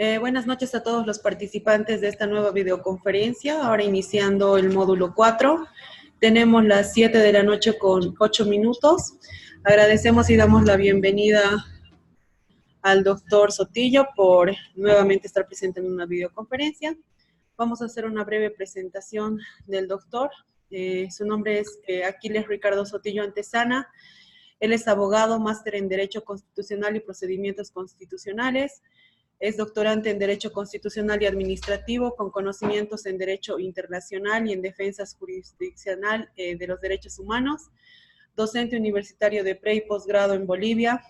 Buenas noches a todos los participantes de esta nueva videoconferencia, ahora iniciando el módulo 4. Tenemos las 7 de la noche con 8 minutos. Agradecemos y damos la bienvenida al doctor Sotillo por nuevamente estar presente en una videoconferencia. Vamos a hacer una breve presentación del doctor. Su nombre es Aquiles Ricardo Sotillo Antesana. Él es abogado, máster en Derecho Constitucional y Procedimientos Constitucionales. Es doctorante en Derecho Constitucional y Administrativo, con conocimientos en Derecho Internacional y en Defensa Jurisdiccional de los Derechos Humanos. Docente universitario de pre y posgrado en Bolivia.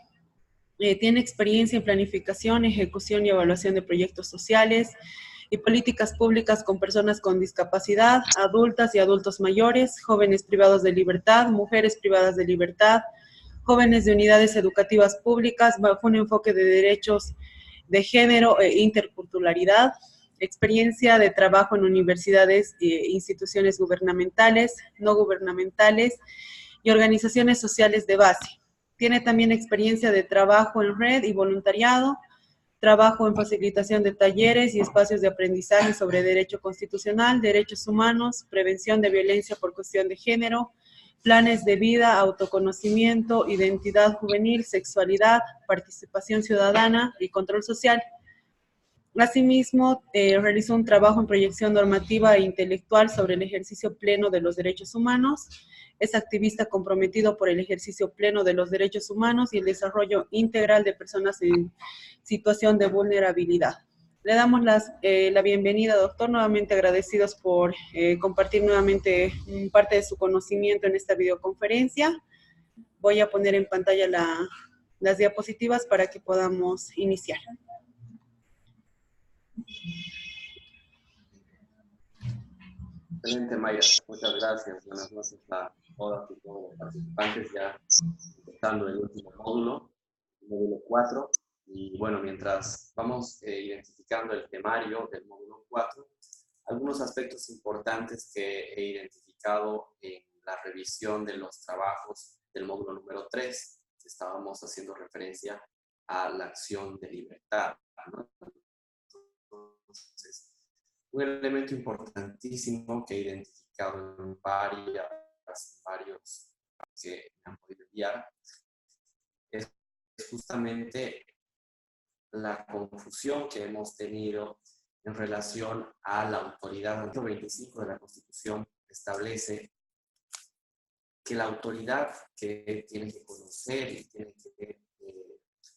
Tiene experiencia en planificación, ejecución y evaluación de proyectos sociales y políticas públicas con personas con discapacidad, adultas y adultos mayores, jóvenes privados de libertad, mujeres privadas de libertad, jóvenes de unidades educativas públicas, bajo un enfoque de derechos de género e interculturalidad, experiencia de trabajo en universidades e instituciones gubernamentales, no gubernamentales y organizaciones sociales de base. Tiene también experiencia de trabajo en red y voluntariado, trabajo en facilitación de talleres y espacios de aprendizaje sobre derecho constitucional, derechos humanos, prevención de violencia por cuestión de género, planes de vida, autoconocimiento, identidad juvenil, sexualidad, participación ciudadana y control social. Asimismo, realizó un trabajo en proyección normativa e intelectual sobre el ejercicio pleno de los derechos humanos. Es activista comprometido por el ejercicio pleno de los derechos humanos y el desarrollo integral de personas en situación de vulnerabilidad. Le damos la bienvenida, doctor, nuevamente agradecidos por compartir nuevamente parte de su conocimiento en esta videoconferencia. Voy a poner en pantalla las diapositivas para que podamos iniciar. Excelente, Mayra. Muchas gracias. Buenas noches a todas y todos los participantes, ya empezando el último módulo, el módulo 4. Y bueno, mientras vamos identificando el temario del módulo 4, algunos aspectos importantes que he identificado en la revisión de los trabajos del módulo número 3, estábamos haciendo referencia a la acción de libertad, ¿no? Entonces, un elemento importantísimo que he identificado en varios que me han podido enviar es justamente la confusión que hemos tenido en relación a la autoridad. El artículo 25 de la Constitución establece que la autoridad que tiene que conocer y tiene que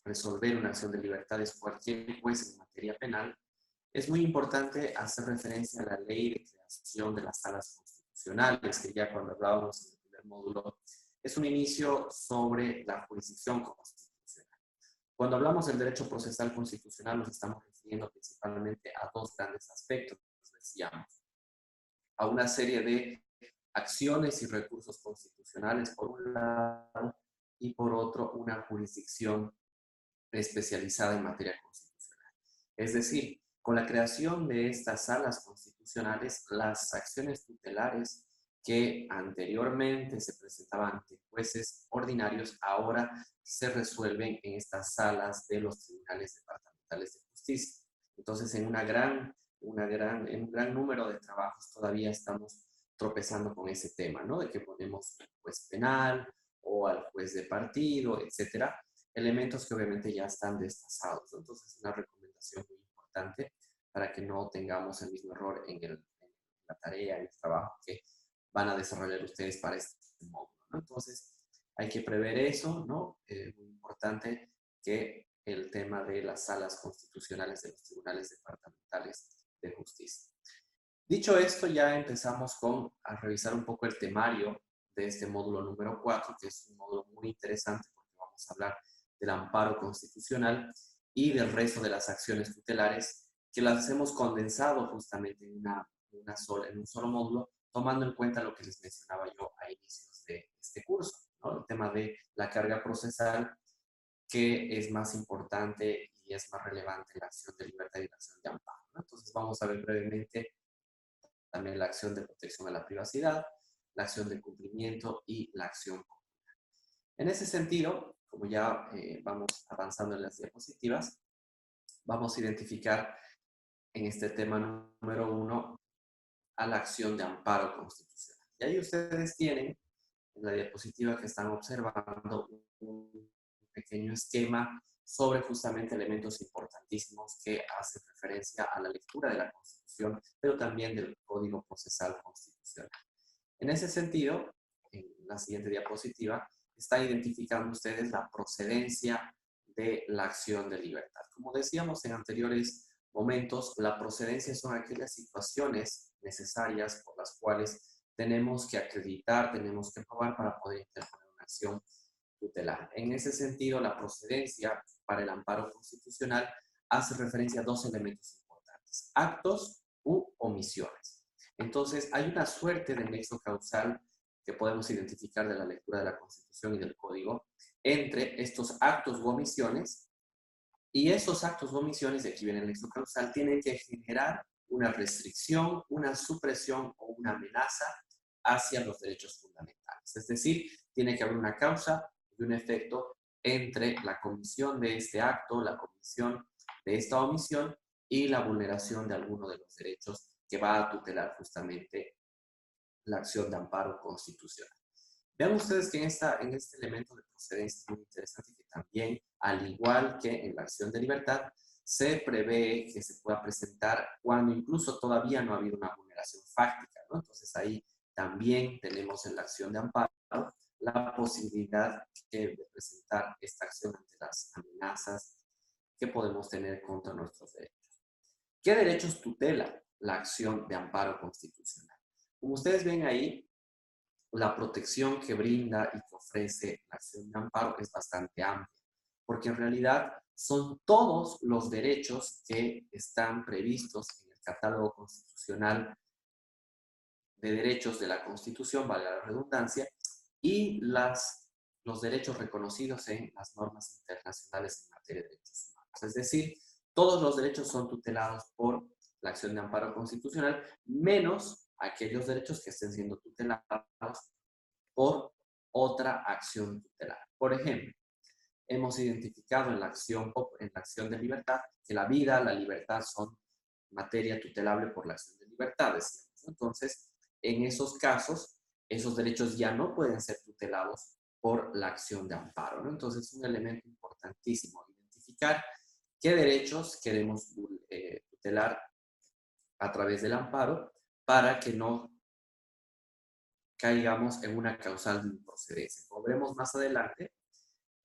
resolver una acción de libertad es cualquier juez en materia penal. Es muy importante hacer referencia a la ley de creación de las salas constitucionales, que ya cuando hablábamos en el primer módulo, es un inicio sobre la jurisdicción constitucional. Cuando hablamos del derecho procesal constitucional, nos estamos refiriendo principalmente a dos grandes aspectos, decíamos. A una serie de acciones y recursos constitucionales, por un lado, y por otro, una jurisdicción especializada en materia constitucional. Es decir, con la creación de estas salas constitucionales, las acciones tutelares que anteriormente se presentaban ante jueces ordinarios, ahora se resuelven en estas salas de los tribunales departamentales de justicia. Entonces, en un gran número de trabajos todavía estamos tropezando con ese tema, ¿no? De que ponemos al juez penal o al juez de partido, etcétera. Elementos que obviamente ya están desfasados, ¿no? Entonces, una recomendación muy importante para que no tengamos el mismo error en la tarea, en el trabajo que van a desarrollar ustedes para este módulo, ¿no? Entonces, hay que prever eso, ¿no? Muy importante que el tema de las salas constitucionales de los tribunales departamentales de justicia. Dicho esto, ya empezamos a revisar un poco el temario de este módulo número 4, que es un módulo muy interesante porque vamos a hablar del amparo constitucional y del resto de las acciones tutelares, que las hemos condensado justamente en un solo módulo, tomando en cuenta lo que les mencionaba yo a inicios de este curso, ¿no? El tema de la carga procesal, que es más importante y es más relevante en la acción de libertad y la acción de amparo, ¿no? Entonces vamos a ver brevemente también la acción de protección a la privacidad, la acción de cumplimiento y la acción común. En ese sentido, como ya vamos avanzando en las diapositivas, vamos a identificar en este tema número 1 a la acción de amparo constitucional. Y ahí ustedes tienen en la diapositiva que están observando un pequeño esquema sobre justamente elementos importantísimos que hacen referencia a la lectura de la Constitución, pero también del Código Procesal Constitucional. En ese sentido, en la siguiente diapositiva, están identificando ustedes la procedencia de la acción de libertad. Como decíamos en anteriores momentos, la procedencia son aquellas situaciones necesarias por las cuales tenemos que acreditar, tenemos que probar para poder interponer una acción tutelar. En ese sentido, la procedencia para el amparo constitucional hace referencia a dos elementos importantes: actos u omisiones. Entonces, hay una suerte de nexo causal que podemos identificar de la lectura de la Constitución y del Código entre estos actos u omisiones, y esos actos u omisiones, de aquí viene el nexo causal, tienen que generar una restricción, una supresión o una amenaza hacia los derechos fundamentales. Es decir, tiene que haber una causa y un efecto entre la comisión de este acto, la comisión de esta omisión y la vulneración de alguno de los derechos que va a tutelar justamente la acción de amparo constitucional. Vean ustedes que en este elemento de procedencia es muy interesante que también, al igual que en la acción de libertad, se prevé que se pueda presentar cuando incluso todavía no ha habido una vulneración fáctica, ¿no? Entonces ahí también tenemos en la acción de amparo la posibilidad de presentar esta acción ante las amenazas que podemos tener contra nuestros derechos. ¿Qué derechos tutela la acción de amparo constitucional? Como ustedes ven ahí, la protección que brinda y que ofrece la acción de amparo es bastante amplia, porque en realidad son todos los derechos que están previstos en el catálogo constitucional de derechos de la Constitución, valga la redundancia, y los derechos reconocidos en las normas internacionales en materia de derechos humanos. Es decir, todos los derechos son tutelados por la acción de amparo constitucional, menos aquellos derechos que estén siendo tutelados por otra acción tutelar. Por ejemplo, hemos identificado en la acción de libertad que la vida, la libertad son materia tutelable por la acción de libertad, decíamos. Entonces, en esos casos, esos derechos ya no pueden ser tutelados por la acción de amparo, ¿no? Entonces, es un elemento importantísimo identificar qué derechos queremos tutelar a través del amparo para que no caigamos en una causal de improcedencia. Como veremos más adelante,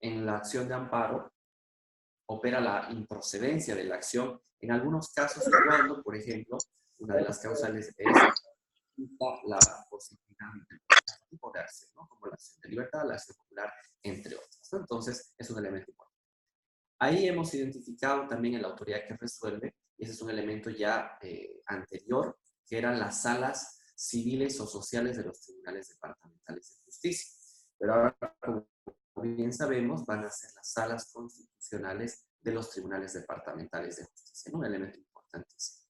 en la acción de amparo opera la improcedencia de la acción en algunos casos cuando, por ejemplo, una de las causales es la posibilidad de otro tipo de acción, ¿no? Como la acción de libertad, la acción popular, entre otras, ¿no? Entonces, es un elemento importante. Ahí hemos identificado también la autoridad que resuelve, y ese es un elemento ya anterior, que eran las salas civiles o sociales de los tribunales departamentales de justicia. Pero ahora, como bien sabemos, van a ser las salas constitucionales de los tribunales departamentales de justicia, ¿no? Un elemento importantísimo.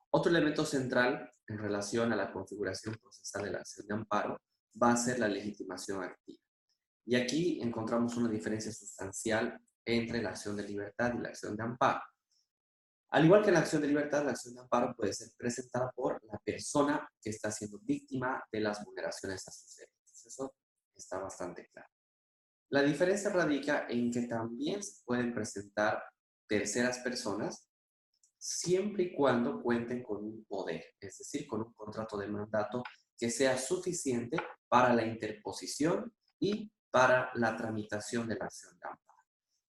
Otro elemento central en relación a la configuración procesal de la acción de amparo va a ser la legitimación activa. Y aquí encontramos una diferencia sustancial entre la acción de libertad y la acción de amparo. Al igual que en la acción de libertad, la acción de amparo puede ser presentada por la persona que está siendo víctima de las vulneraciones a sus derechos. Eso está bastante claro. La diferencia radica en que también se pueden presentar terceras personas siempre y cuando cuenten con un poder, es decir, con un contrato de mandato que sea suficiente para la interposición y para la tramitación de la acción de amparo.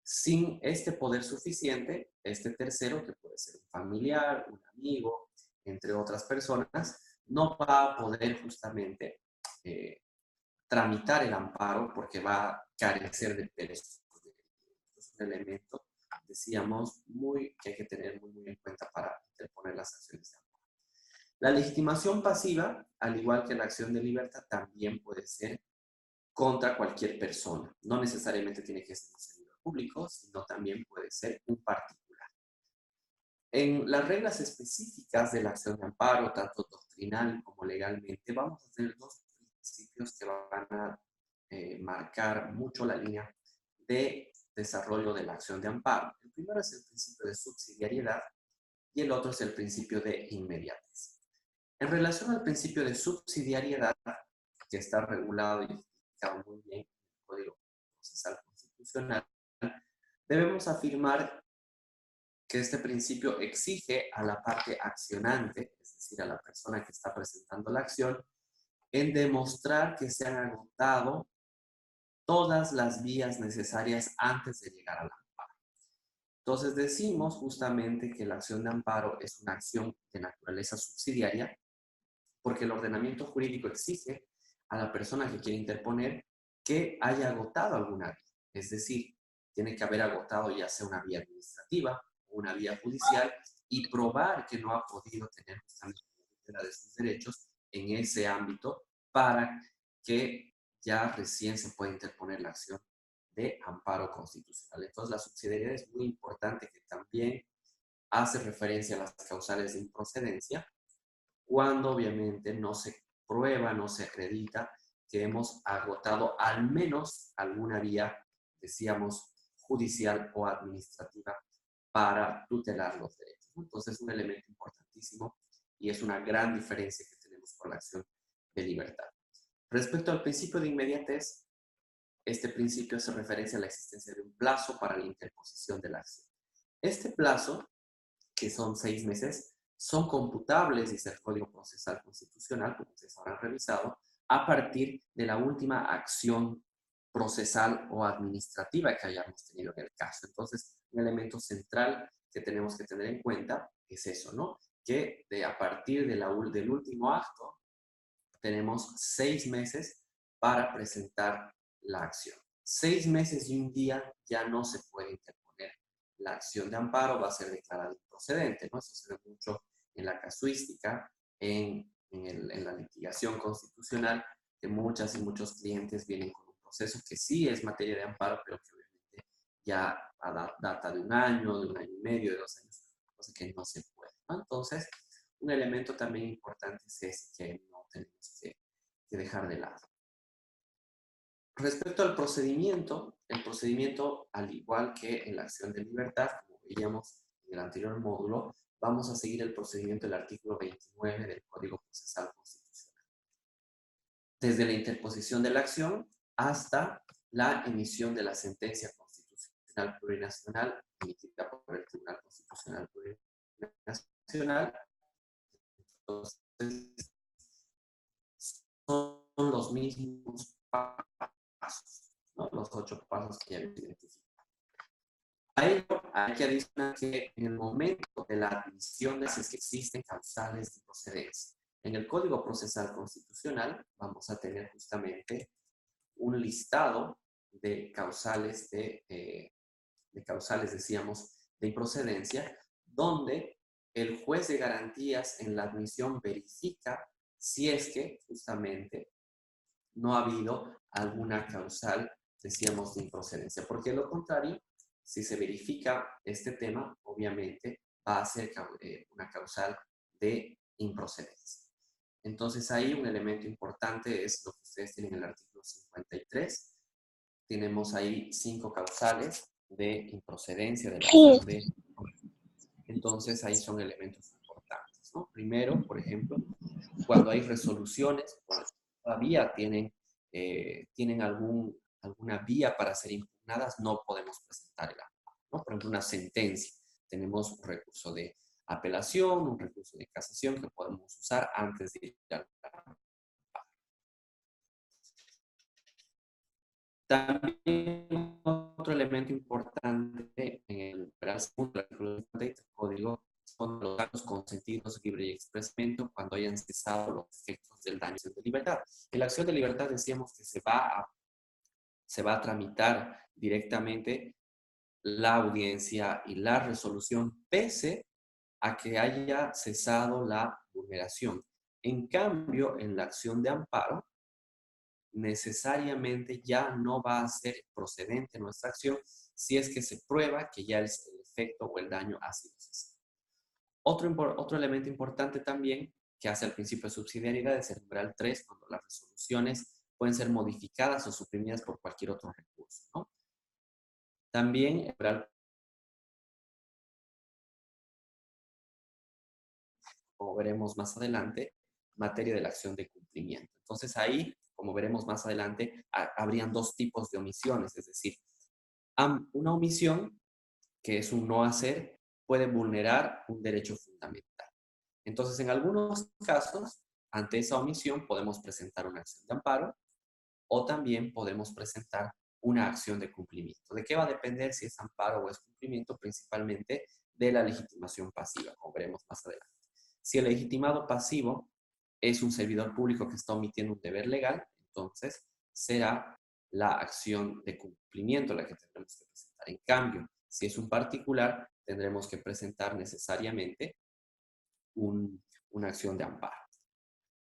Sin este poder suficiente, este tercero, que puede ser un familiar, un amigo, entre otras personas, no va a poder justamente tramitar el amparo porque va a carecer de peso. Es un elemento, decíamos, que hay que tener muy en cuenta para interponer las acciones de amparo. La legitimación pasiva, al igual que la acción de libertad, también puede ser contra cualquier persona. No necesariamente tiene que ser un servidor público, sino también puede ser un particular. En las reglas específicas de la acción de amparo, tanto doctrinal como legalmente, vamos a tener dos principios que van a marcar mucho la línea de desarrollo de la acción de amparo. El primero es el principio de subsidiariedad y el otro es el principio de inmediatez. En relación al principio de subsidiariedad, que está regulado y explicado muy bien en el Código Procesal Constitucional, debemos afirmar que este principio exige a la parte accionante, es decir, a la persona que está presentando la acción, en demostrar que se han agotado todas las vías necesarias antes de llegar al amparo. Entonces decimos justamente que la acción de amparo es una acción de naturaleza subsidiaria porque el ordenamiento jurídico exige a la persona que quiere interponer que haya agotado alguna vía. Es decir, tiene que haber agotado ya sea una vía administrativa o una vía judicial y probar que no ha podido tener justamente la tutela de sus derechos en ese ámbito para que ya recién se pueda interponer la acción de amparo constitucional. Entonces, la subsidiariedad es muy importante, que también hace referencia a las causales de improcedencia, cuando obviamente no se prueba, no se acredita que hemos agotado al menos alguna vía, decíamos, judicial o administrativa para tutelar los derechos. Entonces, es un elemento importantísimo y es una gran diferencia que tenemos con la acción de libertad. Respecto al principio de inmediatez, este principio hace referencia a la existencia de un plazo para la interposición de la acción. Este plazo, que son 6 meses, son computables, dice el Código Procesal Constitucional, como ustedes habrán revisado, a partir de la última acción procesal o administrativa que hayamos tenido en el caso. Entonces, un elemento central que tenemos que tener en cuenta es eso, ¿no? Que a partir del último acto tenemos 6 meses para presentar la acción. 6 meses y un día ya no se puede interponer la acción de amparo, va a ser declarada improcedente, ¿no? Eso se ve mucho en la casuística, en la litigación constitucional, que muchas y muchos clientes vienen con un proceso que sí es materia de amparo, pero que obviamente ya data de un año y medio, de 2 años, cosa que no se puede, ¿no? Entonces, un elemento también importante es ese, que no tenemos que dejar de lado. Respecto al procedimiento, el procedimiento, al igual que en la acción de libertad, como veíamos en el anterior módulo, vamos a seguir el procedimiento del artículo 29 del Código Procesal Constitucional. Desde la interposición de la acción hasta la emisión de la sentencia constitucional plurinacional emitida por el Tribunal Constitucional Plurinacional. Entonces, son los mismos pasos, ¿no? Los 8 pasos que ya hemos identificado. A ello hay que adicionar que en el momento de la admisión de si existen causales de procedencia. En el Código Procesal Constitucional vamos a tener justamente un listado de causales, decíamos, de improcedencia, donde el juez de garantías en la admisión verifica si es que justamente no ha habido alguna causal, decíamos, de improcedencia. Porque de lo contrario, si se verifica este tema, obviamente va a ser una causal de improcedencia. Entonces ahí un elemento importante es lo que ustedes tienen en el artículo 53. Tenemos ahí 5 causales de improcedencia de la acción de... Entonces ahí son elementos importantes, ¿no? Primero, por ejemplo, cuando hay resoluciones, cuando todavía tienen alguna vía para ser impugnadas, no podemos presentar el amparo, ¿no? Por ejemplo, una sentencia. Tenemos un recurso de apelación, un recurso de casación que podemos usar antes de ir al amparo. También otro elemento importante en el artículo 50 del Código son los datos consentidos libre y expresamente cuando hayan cesado los efectos del daño de libertad. En la acción de libertad decíamos que se va a tramitar directamente la audiencia y la resolución pese a que haya cesado la vulneración. En cambio, en la acción de amparo, necesariamente ya no va a ser procedente nuestra acción si es que se prueba que ya el efecto o el daño ha sido cesado. Otro elemento importante también que hace al principio de subsidiariedad es el numeral 3, cuando las resoluciones pueden ser modificadas o suprimidas por cualquier otro recurso, ¿no? También, como veremos más adelante, materia de la acción de cumplimiento. Entonces ahí, como veremos más adelante, habrían dos tipos de omisiones, es decir, una omisión, que es un no hacer, puede vulnerar un derecho fundamental. Entonces, en algunos casos, ante esa omisión podemos presentar una acción de amparo o también podemos presentar una acción de cumplimiento. ¿De qué va a depender si es amparo o es cumplimiento? Principalmente de la legitimación pasiva, como veremos más adelante. Si el legitimado pasivo es un servidor público que está omitiendo un deber legal, entonces será la acción de cumplimiento la que tendremos que presentar. En cambio, si es un particular, tendremos que presentar necesariamente una acción de amparo.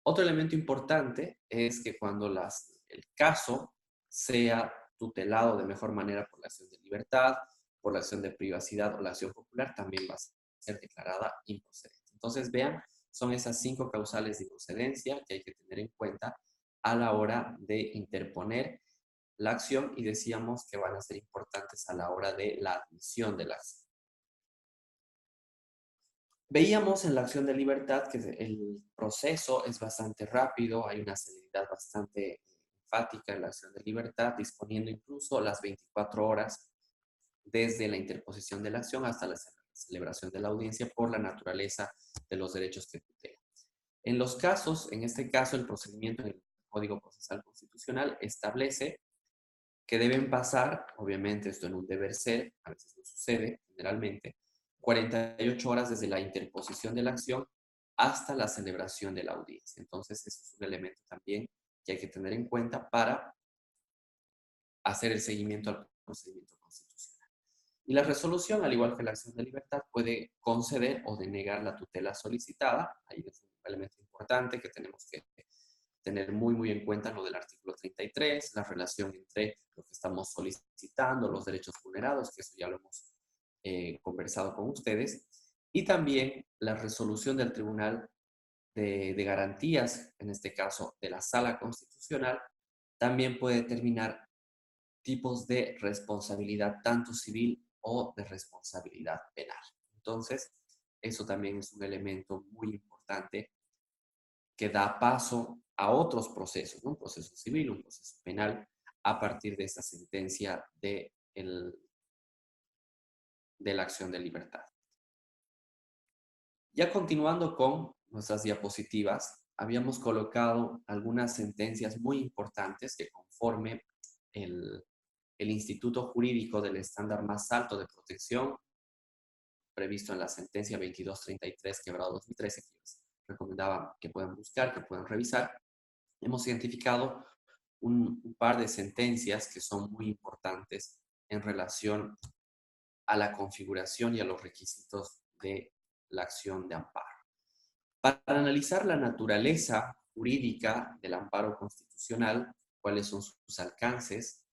Otro elemento importante es que cuando el caso sea tutelado de mejor manera por la acción de libertad, por la acción de privacidad o la acción popular, también va a ser declarada improcedente. Entonces, vean, son esas 5 causales de improcedencia que hay que tener en cuenta a la hora de interponer la acción y decíamos que van a ser importantes a la hora de la admisión de la acción. Veíamos en la acción de libertad que el proceso es bastante rápido, hay una celeridad bastante enfática en la acción de libertad, disponiendo incluso las 24 horas desde la interposición de la acción hasta la celebración de la audiencia por la naturaleza de los derechos que tutela. En los casos, en este caso, el procedimiento en el Código Procesal Constitucional establece que deben pasar, obviamente esto en un deber ser, a veces no sucede generalmente, 48 horas desde la interposición de la acción hasta la celebración de la audiencia. Entonces, ese es un elemento también que hay que tener en cuenta para hacer el seguimiento al procedimiento constitucional. Y la resolución, al igual que la acción de libertad, puede conceder o denegar la tutela solicitada. Ahí es un elemento importante que tenemos que tener muy en cuenta lo del artículo 33, la relación entre lo que estamos solicitando, los derechos vulnerados, que eso ya lo hemos conversado con ustedes, y también la resolución del Tribunal de Garantías, en este caso de la Sala Constitucional, también puede determinar tipos de responsabilidad, tanto civil o de responsabilidad penal. Entonces, eso también es un elemento muy importante que da paso a otros procesos, ¿no? Un proceso civil, un proceso penal, a partir de esta sentencia de la acción de libertad. Ya continuando con nuestras diapositivas, habíamos colocado algunas sentencias muy importantes que conforme el instituto jurídico del estándar más alto de protección previsto en la sentencia 2233 quebrado 2013, que les recomendaba que puedan buscar, que puedan revisar, hemos identificado un par de sentencias que son muy importantes en relación a la configuración y a los requisitos de la acción de amparo. Para analizar la naturaleza jurídica del amparo constitucional, cuáles son sus alcances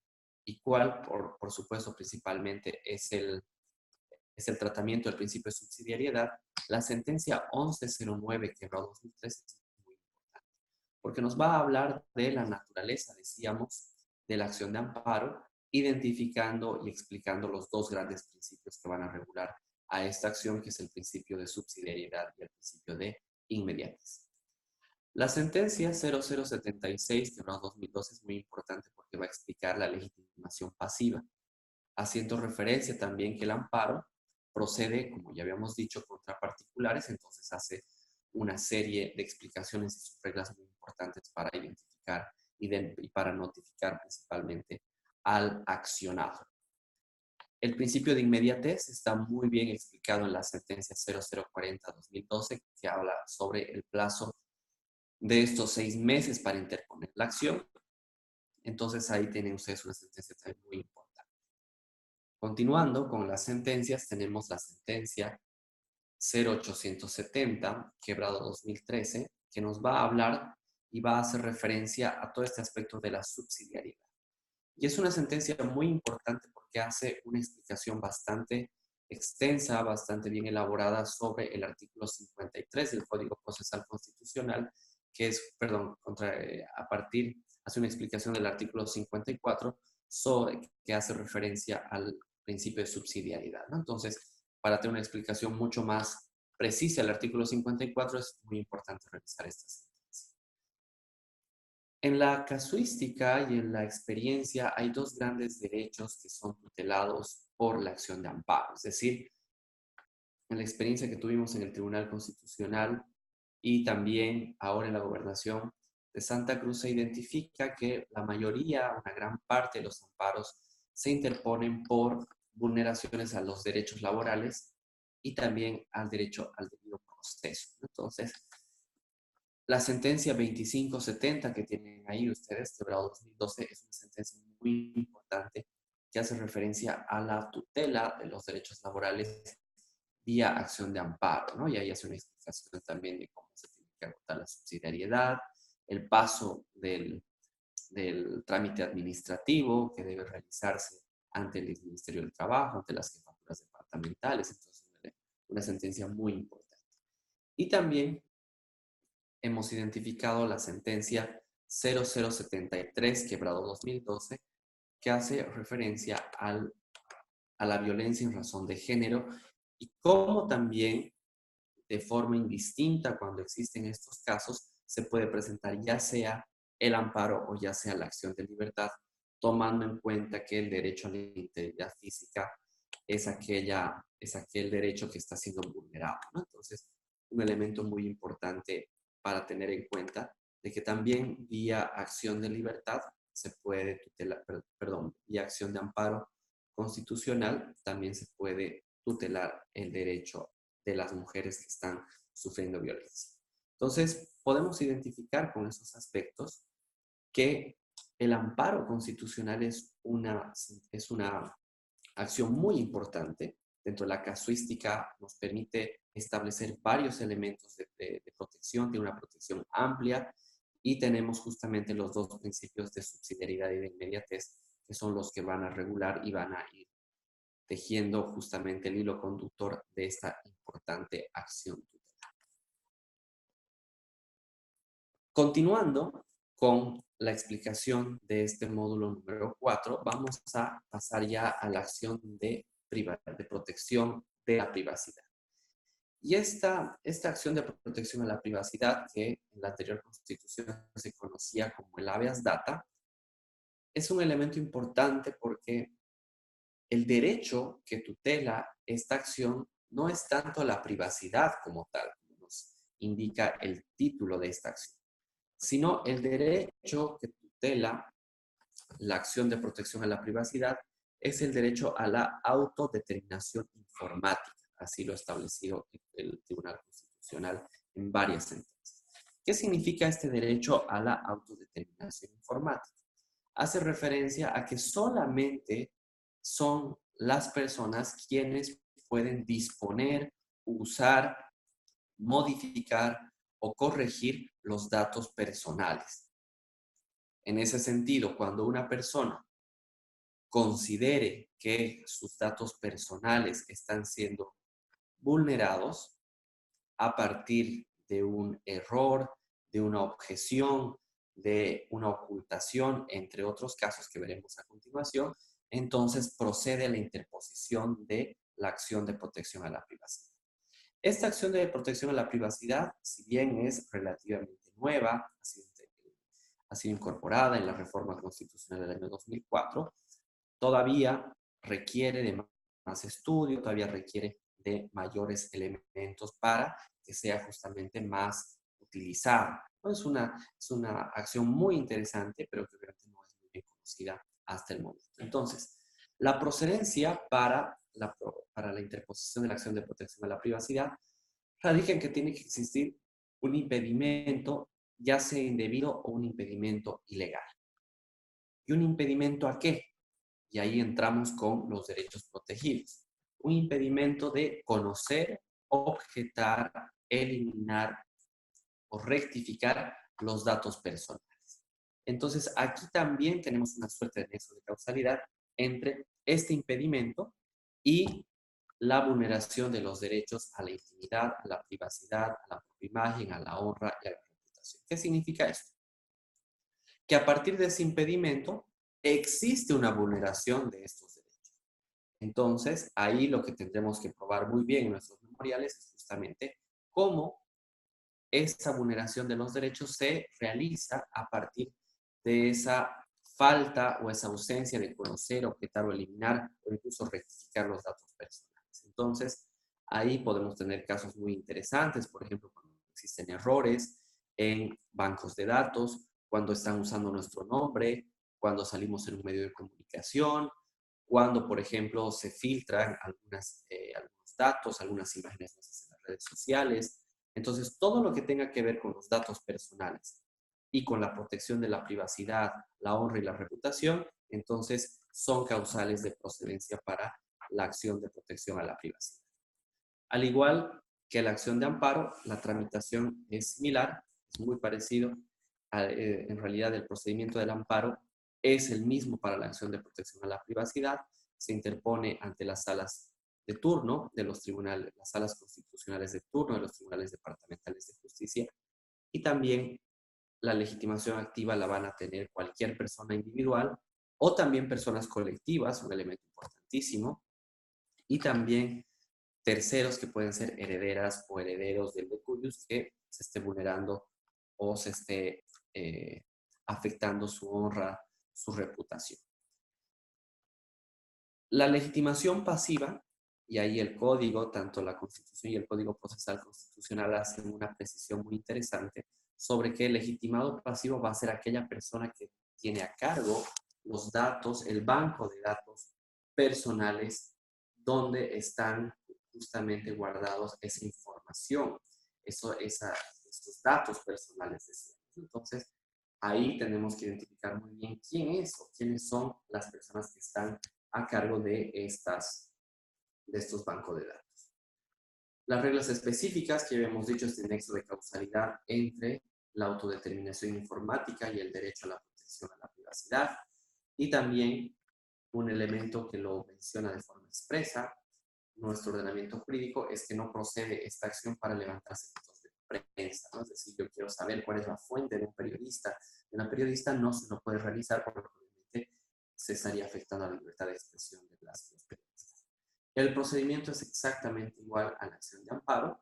y cuál, por supuesto, principalmente es el tratamiento del principio de subsidiariedad, la sentencia 1109 quebrado 2013 es muy importante, porque nos va a hablar de la naturaleza, decíamos, de la acción de amparo, identificando y explicando los dos grandes principios que van a regular a esta acción, que es el principio de subsidiariedad y el principio de inmediatez. La sentencia 0076, quebrado 2012, es muy importante porque va a explicar la legitimación pasiva, haciendo referencia también que el amparo procede, como ya habíamos dicho, contra particulares, entonces hace una serie de explicaciones y sus reglas muy importantes para identificar y para notificar principalmente al accionado. El principio de inmediatez está muy bien explicado en la sentencia 0040-2012, que habla sobre el plazo de estos 6 meses para interponer la acción. Entonces ahí tienen ustedes una sentencia también muy importante. Continuando con las sentencias, tenemos la sentencia 0870, quebrado 2013, que nos va a hablar y va a hacer referencia a todo este aspecto de la subsidiariedad. Y es una sentencia muy importante porque hace una explicación bastante extensa, bastante bien elaborada sobre el artículo 53 del Código Procesal Constitucional, que es, perdón, hace una explicación del artículo 54 que hace referencia al principio de subsidiariedad, ¿no? Entonces, para tener una explicación mucho más precisa del artículo 54, es muy importante revisar esta sentencia. En la casuística y en la experiencia hay dos grandes derechos que son tutelados por la acción de amparo. Es decir, en la experiencia que tuvimos en el Tribunal Constitucional y también ahora en la Gobernación de Santa Cruz, se identifica que la mayoría, una gran parte de los amparos se interponen por vulneraciones a los derechos laborales y también al derecho al debido proceso. Entonces, la sentencia 2570 que tienen ahí ustedes, de grado 2012, es una sentencia muy importante que hace referencia a la tutela de los derechos laborales vía acción de amparo, ¿no? Y ahí hace una explicación también de cómo se tiene que agotar la subsidiariedad, el paso del trámite administrativo que debe realizarse ante el Ministerio del Trabajo, ante las jefaturas departamentales. Entonces, una sentencia muy importante. Y también hemos identificado la sentencia 0073, quebrado 2012, que hace referencia a la violencia en razón de género y cómo también de forma indistinta cuando existen estos casos se puede presentar ya sea el amparo o ya sea la acción de libertad, tomando en cuenta que el derecho a la integridad física es aquel derecho que está siendo vulnerado, ¿no? Entonces, un elemento muy importante para tener en cuenta de que también vía acción de libertad se puede tutelar, perdón, vía acción de amparo constitucional también se puede tutelar el derecho de las mujeres que están sufriendo violencia. Entonces, podemos identificar con esos aspectos que el amparo constitucional es una acción muy importante. Dentro de la casuística nos permite establecer varios elementos de protección, de una protección amplia, y tenemos justamente los dos principios de subsidiariedad y de inmediatez, que son los que van a regular y van a ir tejiendo justamente el hilo conductor de esta importante acción tutelar. Continuando con la explicación de este módulo número 4, vamos a pasar ya a la acción de protección de la privacidad. Y esta acción de protección a la privacidad, que en la anterior Constitución se conocía como el habeas data, es un elemento importante porque el derecho que tutela esta acción no es tanto la privacidad como tal, como nos indica el título de esta acción, sino el derecho que tutela la acción de protección a la privacidad es el derecho a la autodeterminación informática. Así lo ha establecido el Tribunal Constitucional en varias sentencias. ¿Qué significa este derecho a la autodeterminación informática? Hace referencia a que solamente son las personas quienes pueden disponer, usar, modificar o corregir los datos personales. En ese sentido, cuando una persona considere que sus datos personales están siendo vulnerados a partir de un error, de una objeción, de una ocultación, entre otros casos que veremos a continuación, entonces procede a la interposición de la acción de protección a la privacidad. Esta acción de protección a la privacidad, si bien es relativamente nueva, ha sido incorporada en la reforma constitucional del año 2004, todavía requiere de más estudio, todavía requiere de mayores elementos para que sea justamente más utilizada. Es una acción muy interesante, pero que obviamente no es muy bien conocida hasta el momento. Entonces, la procedencia para la interposición de la acción de protección a la privacidad radica en que tiene que existir un impedimento, ya sea indebido o un impedimento ilegal. ¿Y un impedimento a qué? Y ahí entramos con los derechos protegidos. Un impedimento de conocer, objetar, eliminar o rectificar los datos personales. Entonces, aquí también tenemos una suerte de nexo de causalidad entre este impedimento y la vulneración de los derechos a la intimidad, a la privacidad, a la propia imagen, a la honra y a la reputación. ¿Qué significa esto? Que a partir de ese impedimento existe una vulneración de estos derechos. Entonces, ahí lo que tendremos que probar muy bien en nuestros memoriales es justamente cómo esta vulneración de los derechos se realiza a partir de esa falta o esa ausencia de conocer, objetar o eliminar o incluso rectificar los datos personales. Entonces, ahí podemos tener casos muy interesantes, por ejemplo, cuando existen errores en bancos de datos, cuando están usando nuestro nombre, cuando salimos en un medio de comunicación, cuando, por ejemplo, se filtran algunos datos, algunas imágenes en las redes sociales. Entonces, todo lo que tenga que ver con los datos personales y con la protección de la privacidad, la honra y la reputación, entonces son causales de procedencia para la acción de protección a la privacidad. Al igual que la acción de amparo, la tramitación es similar, es muy parecido. En realidad, el procedimiento del amparo es el mismo para la acción de protección a la privacidad. Se interpone ante las salas de turno de los tribunales, las salas constitucionales de turno de los tribunales departamentales de justicia, y también la legitimación activa la van a tener cualquier persona individual o también personas colectivas, un elemento importantísimo, y también terceros que pueden ser herederas o herederos del decurius que se esté vulnerando o se esté afectando su honra, su reputación. La legitimación pasiva, y ahí el código, tanto la Constitución y el Código Procesal Constitucional hacen una precisión muy interesante sobre que el legitimado pasivo va a ser aquella persona que tiene a cargo los datos, el banco de datos personales donde están justamente guardados esa información, esos datos personales, decíamos. Entonces, ahí tenemos que identificar muy bien quién es o quiénes son las personas que están a cargo de estos bancos de datos. Las reglas específicas que habíamos dicho, este nexo de causalidad entre la autodeterminación informática y el derecho a la protección a la privacidad, y también un elemento que lo menciona de forma expresa nuestro ordenamiento jurídico es que no procede esta acción para levantar secretos de prensa, ¿no? Es decir, yo quiero saber cuál es la fuente de un periodista. De una periodista no se lo puede realizar porque obviamente se estaría afectando a la libertad de expresión de los periodistas. El procedimiento es exactamente igual a la acción de amparo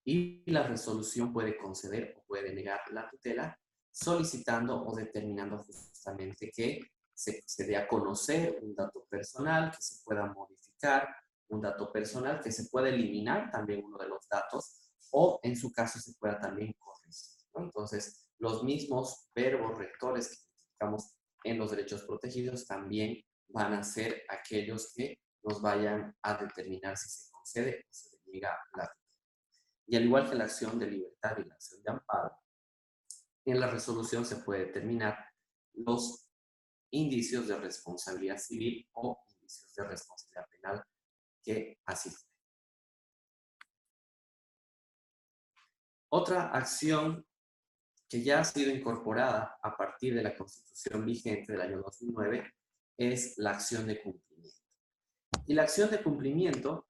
y la resolución puede conceder o puede negar la tutela solicitando o determinando justamente que se dé a conocer un dato personal, que se pueda modificar un dato personal, que se pueda eliminar también uno de los datos o en su caso se pueda también corregir, ¿no? Entonces, los mismos verbos rectores que identificamos en los derechos protegidos también van a ser aquellos que nos vayan a determinar si se concede o se niega la tutela. Y al igual que la acción de libertad y la acción de amparo, en la resolución se puede determinar los indicios de responsabilidad civil o indicios de responsabilidad penal que así fue. Otra acción que ya ha sido incorporada a partir de la Constitución vigente del año 2009 es la acción de cumplimiento. Y la acción de cumplimiento,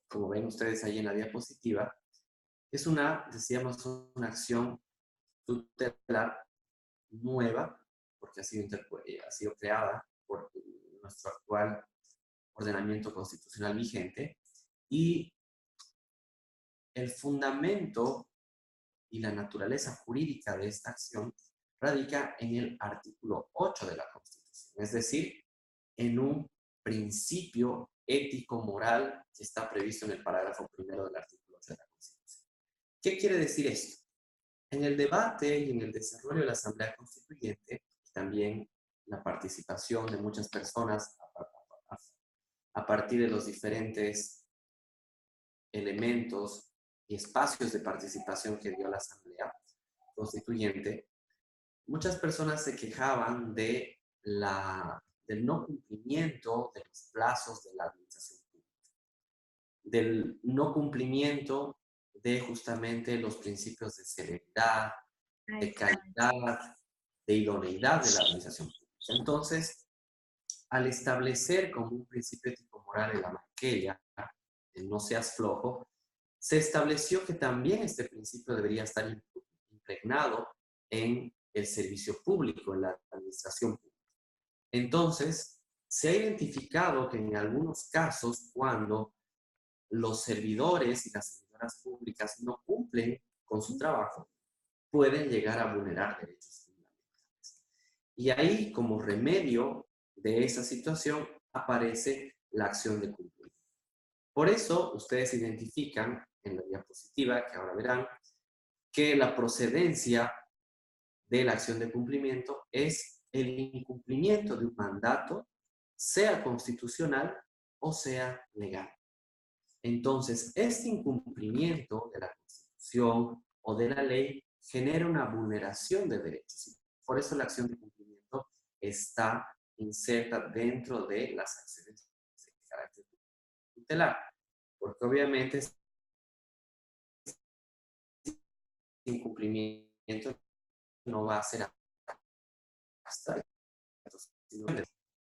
como ven ustedes ahí en la diapositiva, es decíamos, una acción tutelar nueva, porque ha sido creada por nuestro actual ordenamiento constitucional vigente, y el fundamento y la naturaleza jurídica de esta acción radica en el artículo 8 de la Constitución, es decir, en un principio ético-moral que está previsto en el parágrafo primero del artículo 8 de la Constitución. ¿Qué quiere decir esto? En el debate y en el desarrollo de la Asamblea Constituyente, también la participación de muchas personas a partir de los diferentes elementos y espacios de participación que dio la Asamblea Constituyente, muchas personas se quejaban del no cumplimiento de los plazos de la administración pública, del no cumplimiento de justamente los principios de celeridad, de calidad, de idoneidad de la administración pública. Entonces, al establecer como un principio ético-moral en la materia, el no seas flojo, se estableció que también este principio debería estar impregnado en el servicio público, en la administración pública. Entonces, Se ha identificado que en algunos casos, cuando los servidores y las servidoras públicas no cumplen con su trabajo, pueden llegar a vulnerar derechos fundamentales. Y ahí, como remedio de esa situación, aparece la acción de cumplimiento. Por eso, ustedes identifican en la diapositiva, que ahora verán, que la procedencia de la acción de cumplimiento es el incumplimiento de un mandato, sea constitucional o sea legal. Entonces, este incumplimiento de la Constitución o de la ley genera una vulneración de derechos. Por eso la acción de cumplimiento está inserta dentro de las acciones de carácter tutelar, porque obviamente este incumplimiento no va a ser hasta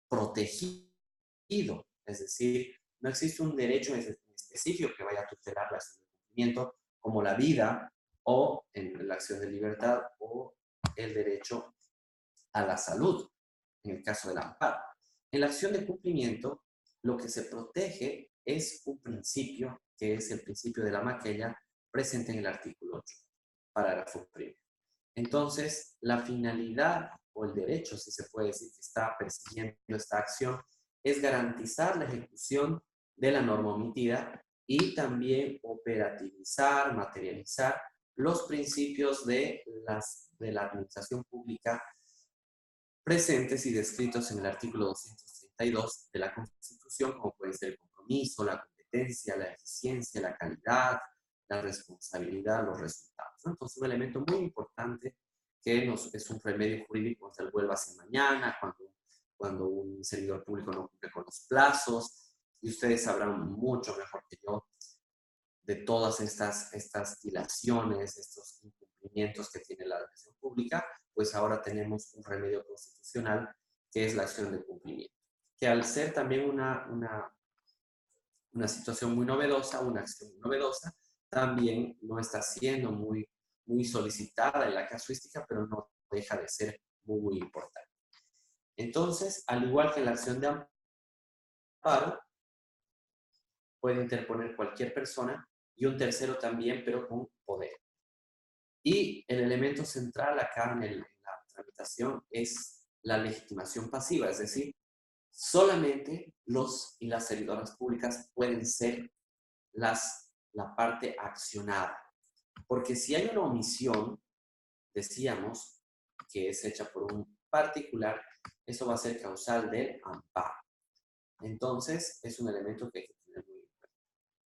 protegido, es decir, no existe un derecho específico que vaya a tutelar la acción de cumplimiento, como la vida o en la acción de libertad o el derecho a la salud, en el caso del amparo. En la acción de cumplimiento, lo que se protege es un principio, que es el principio de la maquella, presente en el artículo 8, parágrafo primero. Entonces, la finalidad o el derecho, si se puede decir, que está persiguiendo esta acción, es garantizar la ejecución de la norma omitida y también operativizar, materializar los principios de la administración pública presentes y descritos en el artículo 232 de la Constitución, como pueden ser el compromiso, la competencia, la eficiencia, la calidad, la responsabilidad, los resultados, ¿no? Entonces, un elemento muy importante que es un remedio jurídico contra el vuelva hacia mañana, cuando un servidor público no cumple con los plazos, y ustedes sabrán mucho mejor que yo de todas estas dilaciones, estos incumplimientos que tiene la administración pública, pues ahora tenemos un remedio constitucional que es la acción de cumplimiento, que al ser también una situación muy novedosa, una acción muy novedosa, también no está siendo muy solicitada en la casuística, pero no deja de ser muy importante. Entonces, al igual que la acción de amparo, puede interponer cualquier persona y un tercero también, pero con poder. Y el elemento central acá en la tramitación es la legitimación pasiva, es decir, solamente los y las servidoras públicas pueden ser la parte accionada. Porque si hay una omisión, decíamos, que es hecha por un particular, eso va a ser causal del amparo. Entonces, es un elemento que hay que tener muy en cuenta.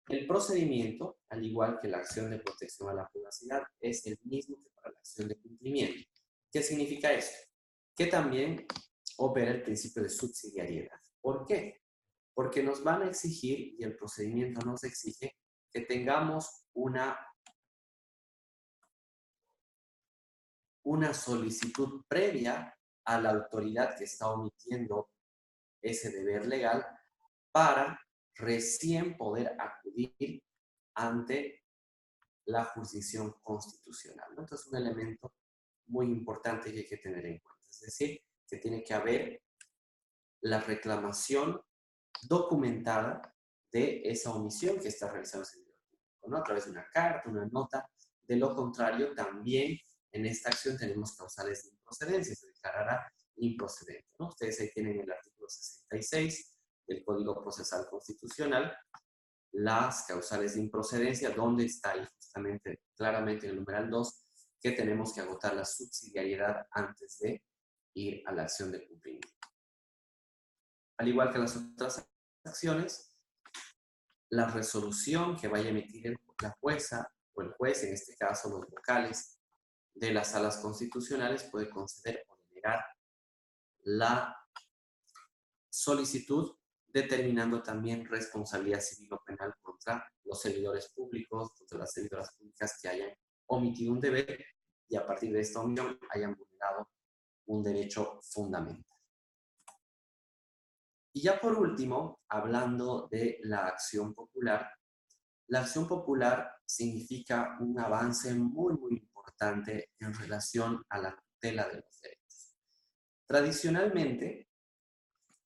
El procedimiento, al igual que la acción de protección a la privacidad, es el mismo que para la acción de cumplimiento. ¿Qué significa esto? Que también opera el principio de subsidiariedad. ¿Por qué? Porque nos van a exigir, y el procedimiento nos exige, que tengamos una solicitud previa a la autoridad que está omitiendo ese deber legal para recién poder acudir ante la jurisdicción constitucional, ¿no? Entonces, un elemento muy importante que hay que tener en cuenta. Es decir, que tiene que haber la reclamación documentada de esa omisión que está realizando el servidor público, ¿no? A través de una carta, una nota. De lo contrario, también en esta acción tenemos causales de improcedencia, se declarará improcedente, ¿no? Ustedes ahí tienen el artículo 66 del Código Procesal Constitucional, las causales de improcedencia, donde está ahí justamente claramente en el numeral 2 que tenemos que agotar la subsidiariedad antes de ir a la acción de cumplimiento. Al igual que las otras acciones, la resolución que vaya a emitir la jueza o el juez, en este caso los vocales de las salas constitucionales, puede conceder o denegar la solicitud, determinando también responsabilidad civil o penal contra los servidores públicos, contra las servidoras públicas que hayan omitido un deber y a partir de esta omisión hayan vulnerado un derecho fundamental. Y ya por último, hablando de la acción popular significa un avance muy importante en relación a la tutela de los derechos. Tradicionalmente,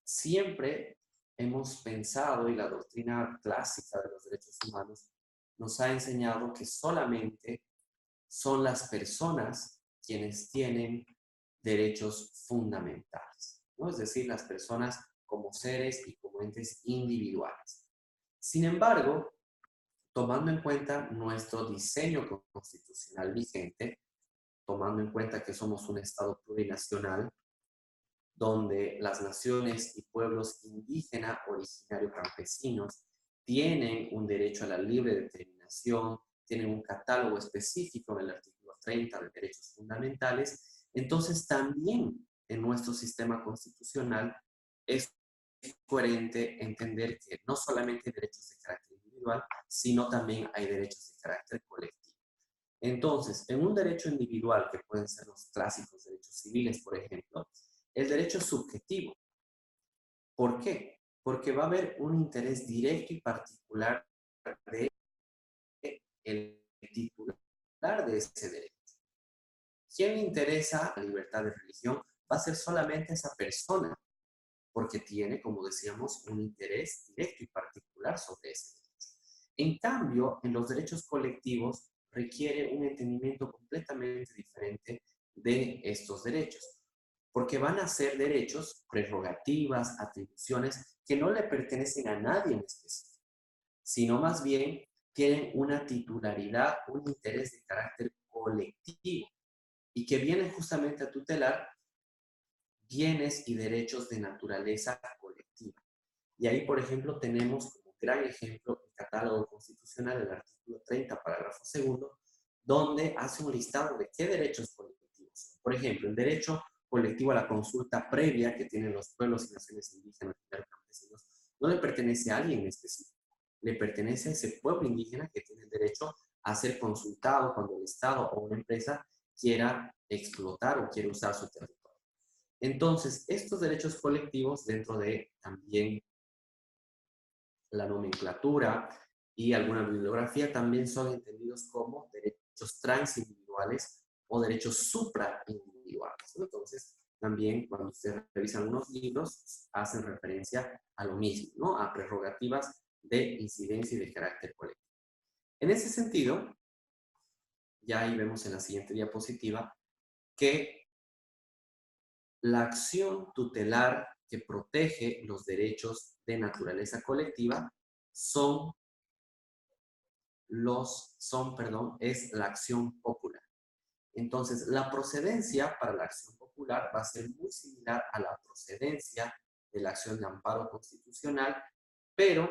siempre hemos pensado, y la doctrina clásica de los derechos humanos nos ha enseñado que solamente son las personas quienes tienen derechos fundamentales, ¿no? Es decir, las personas como seres y como entes individuales. Sin embargo, tomando en cuenta nuestro diseño constitucional vigente, tomando en cuenta que somos un Estado plurinacional, donde las naciones y pueblos indígena, originario, campesinos, tienen un derecho a la libre determinación, tienen un catálogo específico en el artículo 30 de derechos fundamentales, entonces también en nuestro sistema constitucional es coherente entender que no solamente hay derechos de carácter individual, sino también hay derechos de carácter colectivo. Entonces, en un derecho individual, que pueden ser los clásicos derechos civiles, por ejemplo, el derecho subjetivo. ¿Por qué? Porque va a haber un interés directo y particular del titular de ese derecho. ¿Quién le interesa la libertad de religión? Va a ser solamente esa persona, porque tiene, como decíamos, un interés directo y particular sobre ese derecho. En cambio, en los derechos colectivos requiere un entendimiento completamente diferente de estos derechos, porque van a ser derechos, prerrogativas, atribuciones que no le pertenecen a nadie en específico, sino más bien tienen una titularidad, un interés de carácter colectivo y que vienen justamente a tutelar bienes y derechos de naturaleza colectiva. Y ahí, por ejemplo, tenemos como gran ejemplo el catálogo constitucional del artículo 30, parágrafo segundo, donde hace un listado de qué derechos colectivos. Por ejemplo, el derecho colectivo a la consulta previa que tienen los pueblos y naciones indígenas y campesinos no le pertenece a alguien en específico, le pertenece a ese pueblo indígena que tiene el derecho a ser consultado cuando el Estado o una empresa quiera explotar o quiera usar su territorio. Entonces, estos derechos colectivos, dentro de también la nomenclatura y alguna bibliografía, también son entendidos como derechos transindividuales o derechos supraindividuales, ¿no? Entonces, también cuando ustedes revisan unos libros, hacen referencia a lo mismo, ¿no? A prerrogativas de incidencia y de carácter colectivo. En ese sentido, ya ahí vemos en la siguiente diapositiva que la acción tutelar que protege los derechos de naturaleza colectiva es la acción popular. Entonces, la procedencia para la acción popular va a ser muy similar a la procedencia de la acción de amparo constitucional, pero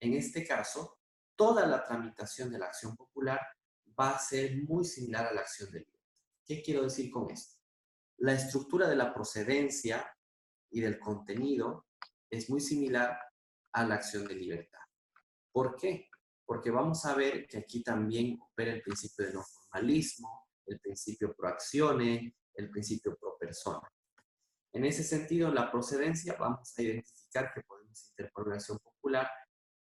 en este caso, toda la tramitación de la acción popular va a ser muy similar a la acción de libertad. ¿Qué quiero decir con esto? La estructura de la procedencia y del contenido es muy similar a la acción de libertad. ¿Por qué? Porque vamos a ver que aquí también opera el principio de no formalismo, el principio pro actione, el principio pro persona. En ese sentido, la procedencia vamos a identificar que podemos interponer una acción popular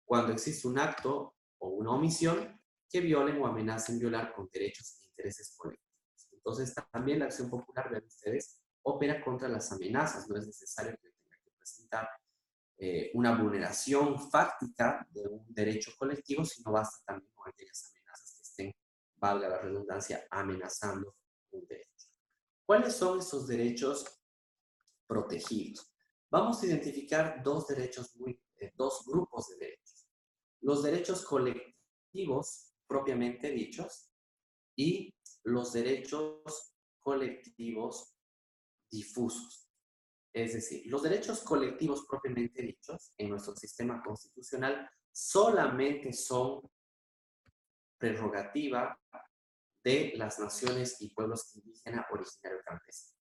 cuando existe un acto o una omisión que violen o amenacen violar con derechos e intereses colectivos. Entonces, también la acción popular, vean ustedes, opera contra las amenazas. No es necesario que tenga que presentar una vulneración fáctica de un derecho colectivo, sino basta también con aquellas amenazas que estén, valga la redundancia, amenazando un derecho. ¿Cuáles son esos derechos protegidos? Vamos a identificar dos grupos de derechos. Los derechos colectivos propiamente dichos y los derechos colectivos difusos. Es decir, los derechos colectivos propiamente dichos en nuestro sistema constitucional solamente son prerrogativa de las naciones y pueblos indígenas originarios campesinos.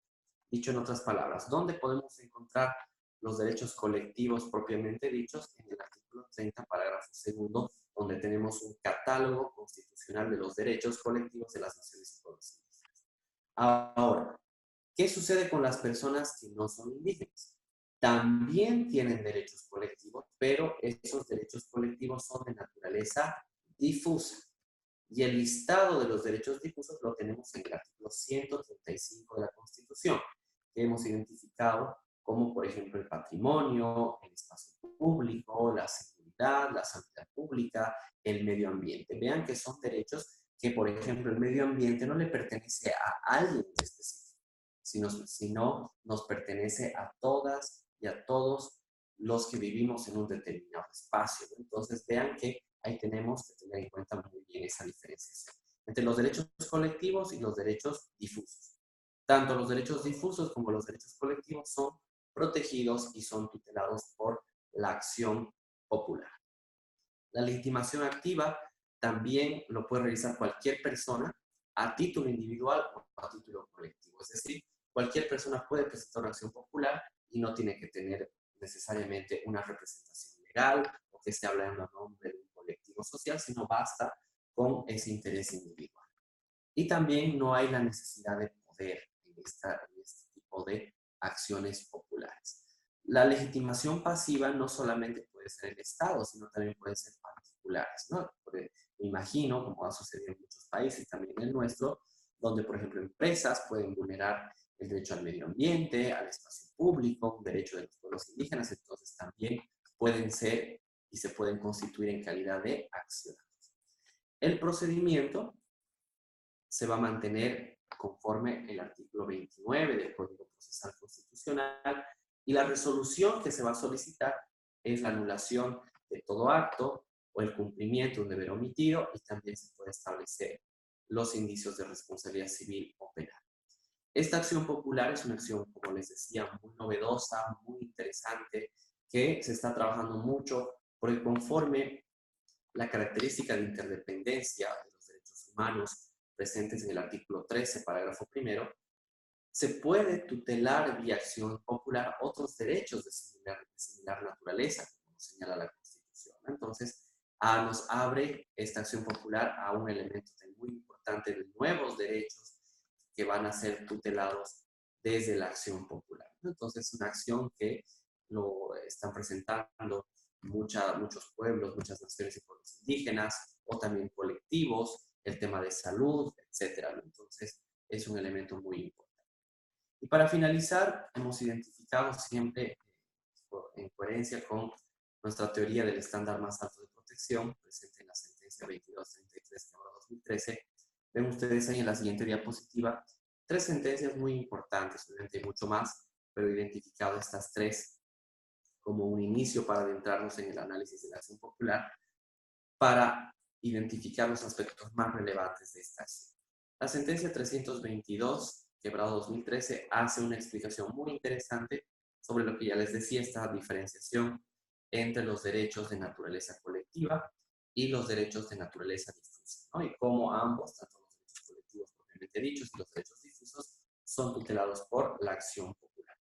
Dicho en otras palabras, ¿dónde podemos encontrar los derechos colectivos propiamente dichos? En el artículo 30, parágrafo segundo, donde tenemos un catálogo constitucional de los derechos colectivos de las naciones y pueblos indígenas. Ahora, ¿qué sucede con las personas que no son indígenas? También tienen derechos colectivos, pero esos derechos colectivos son de naturaleza difusa. Y el listado de los derechos difusos lo tenemos en el artículo 135 de la Constitución, que hemos identificado como por ejemplo el patrimonio, el espacio público, la seguridad, la salud pública, el medio ambiente. Vean que son derechos que, por ejemplo, el medio ambiente no le pertenece a alguien específico, sino nos pertenece a todas y a todos los que vivimos en un determinado espacio. Entonces, vean que ahí tenemos que tener en cuenta muy bien esa diferenciación entre los derechos colectivos y los derechos difusos. Tanto los derechos difusos como los derechos colectivos son protegidos y son tutelados por la acción popular. La legitimación activa también lo puede realizar cualquier persona a título individual o a título colectivo. Es decir, cualquier persona puede presentar una acción popular y no tiene que tener necesariamente una representación legal o que esté hablando a nombre de un colectivo social, sino basta con ese interés individual. Y también no hay la necesidad de poder en este tipo de acciones populares. La legitimación pasiva no solamente puede ser el Estado, sino también pueden ser particulares, ¿no? Me imagino, como ha sucedido en muchos países, también en el nuestro, donde, por ejemplo, empresas pueden vulnerar el derecho al medio ambiente, al espacio público, un derecho de los pueblos indígenas, entonces también pueden ser y se pueden constituir en calidad de accionarios. El procedimiento se va a mantener conforme el artículo 29 del Código Procesal Constitucional y la resolución que se va a solicitar es la anulación de todo acto o el cumplimiento de un deber omitido y también se puede establecer los indicios de responsabilidad civil o penal. Esta acción popular es una acción, como les decía, muy novedosa, muy interesante, que se está trabajando mucho porque conforme la característica de interdependencia de los derechos humanos presentes en el artículo 13, parágrafo primero, se puede tutelar vía acción popular otros derechos de similar naturaleza, como señala la Constitución. Entonces, nos abre esta acción popular a un elemento muy importante de nuevos derechos que van a ser tutelados desde la acción popular. Entonces, es una acción que lo están presentando muchos pueblos, muchas naciones y pueblos indígenas, o también colectivos, el tema de salud, etcétera. Entonces, es un elemento muy importante. Y para finalizar, hemos identificado siempre, en coherencia con nuestra teoría del estándar más alto de protección, presente en la sentencia 2233/2013, ven ustedes ahí en la siguiente diapositiva, 3 sentencias muy importantes, obviamente hay mucho más, pero he identificado estas 3 como un inicio para adentrarnos en el análisis de la acción popular, para identificar los aspectos más relevantes de esta acción. La sentencia 322/2013 hace una explicación muy interesante sobre lo que ya les decía, esta diferenciación entre los derechos de naturaleza colectiva y los derechos de naturaleza difusa, ¿no? Y cómo ambos, tanto los derechos colectivos propiamente dichos y los derechos difusos, son tutelados por la acción popular.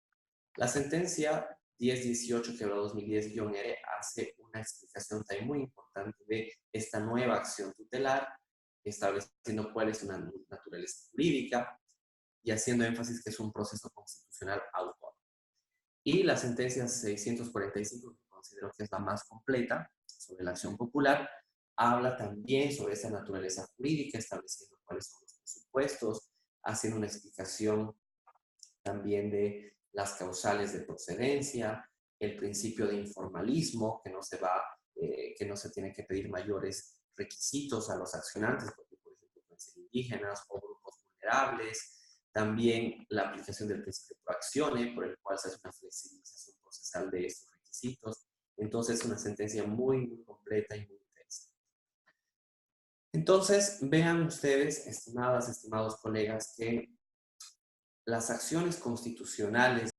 La sentencia 1018/2010-R hace una explicación también muy importante de esta nueva acción tutelar, estableciendo cuál es su naturaleza jurídica y haciendo énfasis que es un proceso constitucional autónomo. Y la sentencia 645, que considero que es la más completa sobre la acción popular, habla también sobre esa naturaleza jurídica, estableciendo cuáles son los presupuestos, haciendo una explicación también de las causales de procedencia, el principio de informalismo, que no se tiene que pedir mayores requisitos a los accionantes, porque por ejemplo pueden ser indígenas o grupos vulnerables, también la aplicación del principio pro actione, por el cual se hace una flexibilización procesal de estos requisitos. Entonces, es una sentencia muy, muy completa y muy interesante. Entonces, vean ustedes, estimadas, estimados colegas, que las acciones constitucionales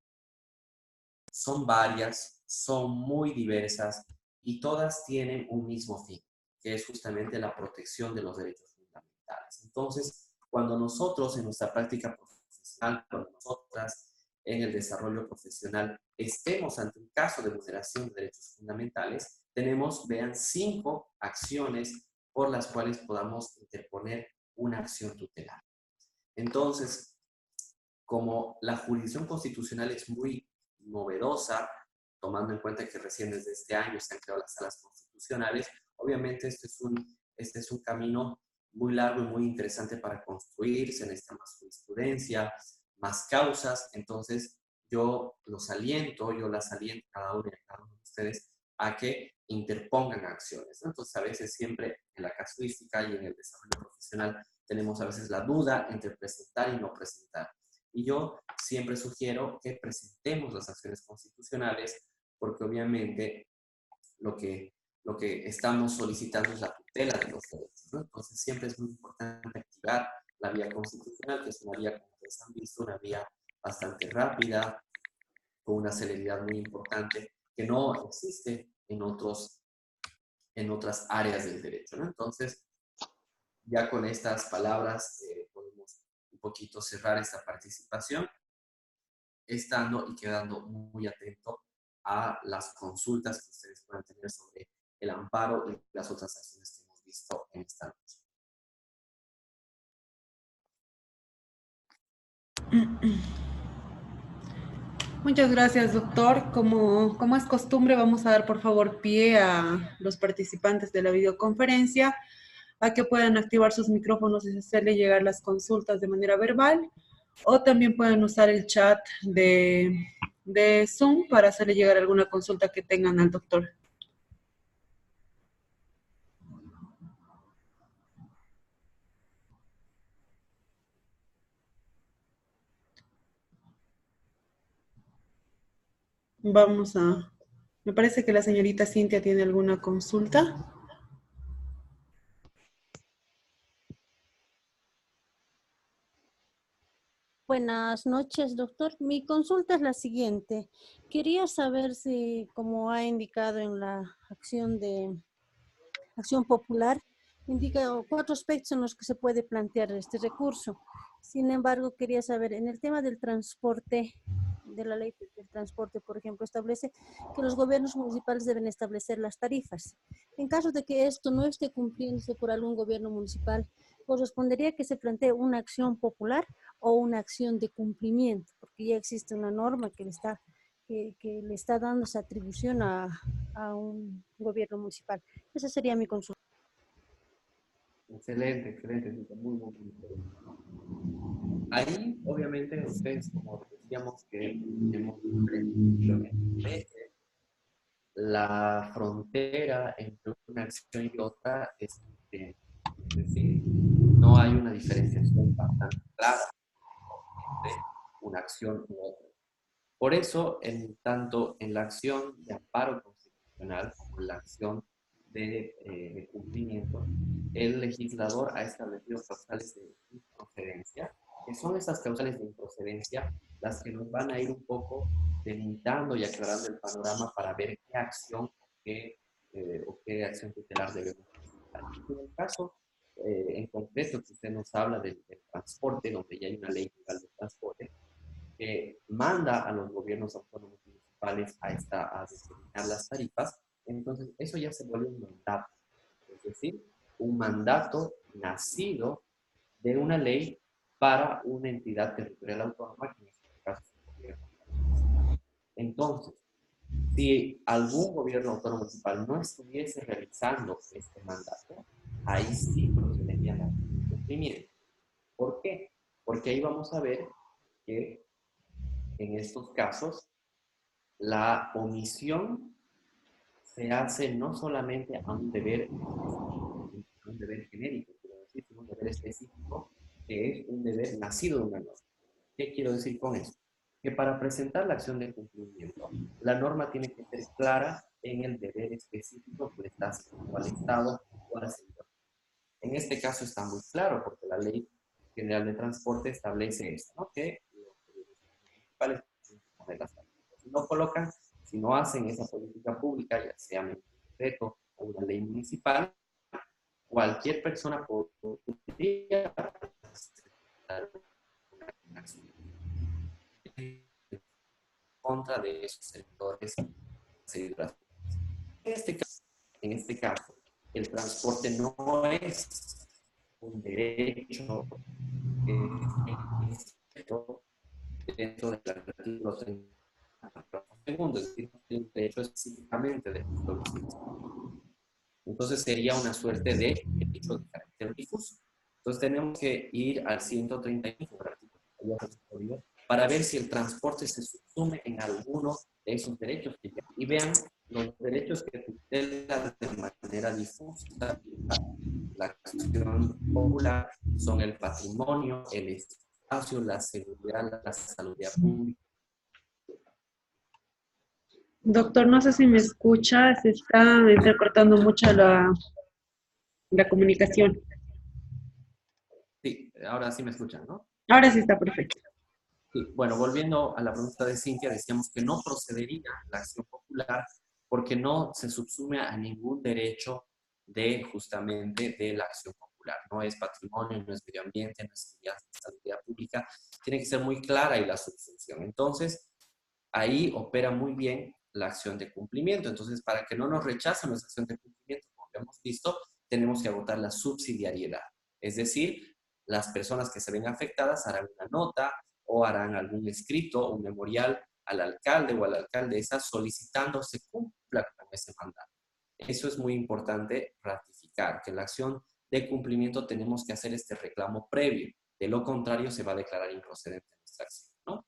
son varias, son muy diversas y todas tienen un mismo fin, que es justamente la protección de los derechos fundamentales. Entonces, cuando nosotros en nuestra práctica profesional, cuando nosotras en el desarrollo profesional estemos ante un caso de vulneración de derechos fundamentales, tenemos, vean, 5 acciones por las cuales podamos interponer una acción tutelar. Entonces, como la jurisdicción constitucional es muy novedosa, tomando en cuenta que recién desde este año se han creado las salas constitucionales, obviamente este es un camino muy largo y muy interesante para construir, se necesita más jurisprudencia, más causas, entonces yo los aliento, yo las aliento cada uno y cada uno de ustedes a que interpongan acciones, ¿no? Entonces, a veces siempre en la casuística y en el desarrollo profesional tenemos a veces la duda entre presentar y no presentar. Y yo siempre sugiero que presentemos las acciones constitucionales porque obviamente lo que estamos solicitando es la tutela de los derechos, ¿no? Entonces, siempre es muy importante activar la vía constitucional, que es una vía, como ustedes han visto, una vía bastante rápida, con una celeridad muy importante, que no existe en otras áreas del derecho, ¿no? Entonces, ya con estas palabras podemos un poquito cerrar esta participación, estando y quedando muy atento a las consultas que ustedes puedan tener sobre el amparo y las otras acciones que hemos visto en esta noche. Muchas gracias, doctor. Como es costumbre, vamos a dar por favor pie a los participantes de la videoconferencia a que puedan activar sus micrófonos y hacerle llegar las consultas de manera verbal, o también pueden usar el chat de Zoom para hacerle llegar alguna consulta que tengan al doctor. Me parece que la señorita Cintia tiene alguna consulta. Buenas noches, doctor. Mi consulta es la siguiente. Quería saber si, como ha indicado en la acción popular, indica 4 aspectos en los que se puede plantear este recurso. Sin embargo, quería saber, en el tema del transporte, de la ley del transporte, por ejemplo, establece que los gobiernos municipales deben establecer las tarifas. En caso de que esto no esté cumpliéndose por algún gobierno municipal, ¿correspondería que se plantee una acción popular o una acción de cumplimiento? Porque ya existe una norma que le está dando esa atribución a un gobierno municipal. Esa sería mi consulta. Excelente, excelente, muy, muy interesante. Ahí, obviamente, ustedes, como decíamos, que tenemos diferentes, la frontera entre una acción y otra es decir, no hay una diferenciación bastante clara entre una acción u otra. Por eso, tanto en la acción de amparo constitucional como en la acción de cumplimiento, el legislador ha establecido causales de improcedencia, que son esas causales de improcedencia las que nos van a ir un poco delimitando y aclarando el panorama para ver qué acción o qué acción tutelar debemos presentar. En el caso en concreto que usted nos habla del transporte, donde ya hay una ley general de transporte, que manda a los gobiernos autónomos municipales a determinar las tarifas, entonces eso ya se vuelve un mandato, es decir, un mandato nacido de una ley para una entidad territorial autónoma, que en este caso es el gobierno municipal. Entonces, si algún gobierno autónomo municipal no estuviese realizando este mandato, ahí sí procedería a cumplimiento. ¿Por qué? Porque ahí vamos a ver que en estos casos la omisión se hace no solamente a un deber genérico, quiero decir, sino un deber específico, que es un deber nacido de una norma. ¿Qué quiero decir con esto? Que para presentar la acción de cumplimiento, la norma tiene que ser clara en el deber específico que le está haciendo al Estado o al sector. En este caso está muy claro, porque la Ley General de Transporte establece esto, ¿no? Que los municipales poner las tarifas. Si no colocan, si no hacen esa política pública, ya sea mediante un decreto o una ley municipal, cualquier persona podría presentar una acción en contra de esos sectores. En este caso, el transporte no es un derecho dentro del artículo 30 segundo, es decir, un derecho específicamente de producción. Entonces sería una suerte de derecho de carácter difuso. Entonces tenemos que ir al 135 para ver si el transporte se subsume en alguno de esos derechos y vean los derechos que tutelan de manera difusa la acción popular son el patrimonio, el espacio, la seguridad, la salud pública. Doctor, no sé si me escucha, se está entrecortando mucho la comunicación. Sí, ahora sí me escuchan, ¿no? Ahora sí está perfecto. Sí, bueno, volviendo a la pregunta de Cintia, decíamos que no procedería la acción popular porque no se subsume a ningún derecho de justamente de la acción popular. No es patrimonio, no es medio ambiente, no es seguridad pública. Tiene que ser muy clara ahí la subsunción. Entonces, ahí opera muy bien la acción de cumplimiento. Entonces, para que no nos rechacen nuestra acción de cumplimiento, como hemos visto, tenemos que agotar la subsidiariedad. Es decir, las personas que se ven afectadas harán una nota o harán algún escrito o un memorial al alcalde o a la alcaldesa solicitando se cumpla con ese mandato. Eso es muy importante ratificar, que en la acción de cumplimiento tenemos que hacer este reclamo previo. De lo contrario, se va a declarar improcedente nuestra acción, ¿no?